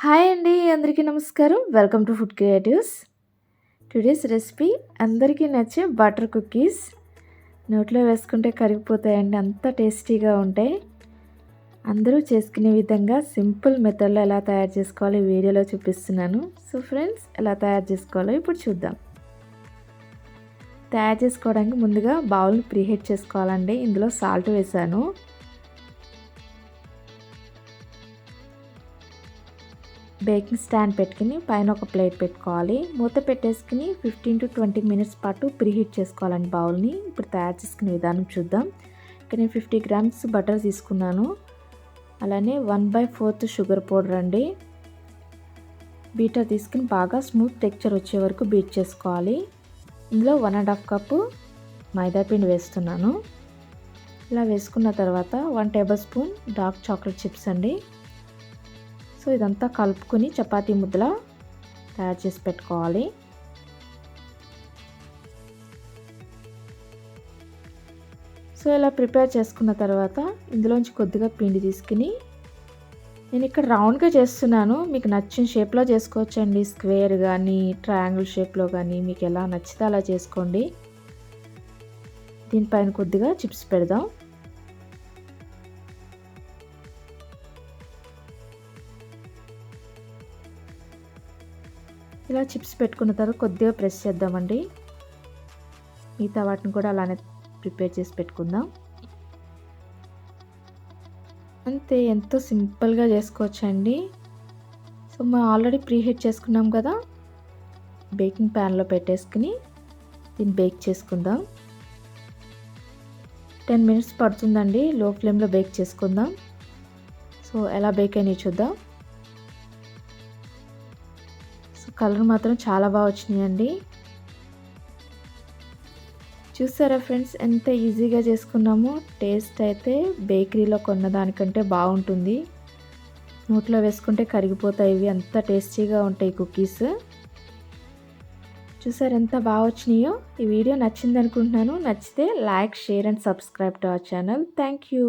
Hi అండి, అందరికీ నమస్కారం. Welcome to food creatives. Today's recipe అందరికీ నచ్చే బటర్ కుకీస్. నోట్లో వేసుకుంటే కరిగిపోతాయండి, అంత టేస్టీగా ఉంటాయి. అందరూ చేసుకునే విధంగా సింపుల్ మెథడ్లో ఎలా తయారు చేసుకోవాలో ఈ వీడియోలో చూపిస్తున్నాను. సో ఫ్రెండ్స్, ఎలా తయారు చేసుకోవాలో ఇప్పుడు చూద్దాం. తయారు చేసుకోవడానికి ముందుగా బౌల్ని ప్రీహీట్ చేసుకోవాలండి. ఇందులో సాల్ట్ వేసాను. బేకింగ్ స్టాండ్ పెట్టుకుని పైన ఒక ప్లేట్ పెట్టుకోవాలి. మూత పెట్టేసుకుని 15 to 20 మినిట్స్ పాటు ప్రీహీట్ చేసుకోవాలండి బౌల్ని. ఇప్పుడు తయారు చేసుకునే విధానం చూద్దాం. ఇక్కడ నేను 50 గ్రామ్స్ బటర్ తీసుకున్నాను. అలానే 1/4 షుగర్ పౌడర్ అండి. బీటర్ తీసుకుని బాగా స్మూత్ టెక్స్చర్ వచ్చే వరకు బీట్ చేసుకోవాలి. ఇందులో 1.5 కప్పు మైదా పిండి వేస్తున్నాను. ఇలా వేసుకున్న తర్వాత 1 table spoon dark chocolate chips అండి. సో ఇదంతా కలుపుకొని చపాతీ ముద్దలా తయారు చేసి పెట్టుకోవాలి. సో ఇలా ప్రిపేర్ చేసుకున్న తర్వాత ఇందులోంచి కొద్దిగా పిండి తీసుకుని నేను ఇక్కడ రౌండ్గా చేస్తున్నాను. మీకు నచ్చిన షేప్లో చేసుకోవచ్చండి. స్క్వేర్ కానీ ట్రయాంగిల్ షేప్లో కానీ మీకు ఎలా నచ్చితే అలా చేసుకోండి. దీనిపైన కొద్దిగా చిప్స్ పెడదాం. ఇలా చిప్స్ పెట్టుకున్న తర్వాత కొద్దిగా ప్రెస్ చేద్దామండి. మిగతా వాటిని కూడా అలానే ప్రిపేర్ చేసి పెట్టుకుందాం. అంతే, ఎంతో సింపుల్గా చేసుకోవచ్చండి. సో మనం ఆల్రెడీ ప్రీహీట్ చేసుకున్నాం కదా, బేకింగ్ ప్యాన్లో పెట్టేసుకుని దీన్ని బేక్ చేసుకుందాం. 10 మినిట్స్ పడుతుందండి. లో ఫ్లేమ్లో బేక్ చేసుకుందాం. సో ఎలా బేక్ అయినాయి చూద్దాం. కలర్ మాత్రం చాలా బాగా వచ్చినాయండి. చూసారా ఫ్రెండ్స్, ఎంత ఈజీగా చేసుకున్నామో. టేస్ట్ అయితే బేకరీలో కొన్న దానికంటే బాగుంటుంది. నోట్లో వేసుకుంటే కరిగిపోతాయి. ఇవి అంత టేస్టీగా ఉంటాయి కుకీస్. చూసారు ఎంత బాగా వచ్చినాయో. ఈ వీడియో నచ్చింది అనుకుంటున్నాను. నచ్చితే like, share and subscribe to our channel. Thank you.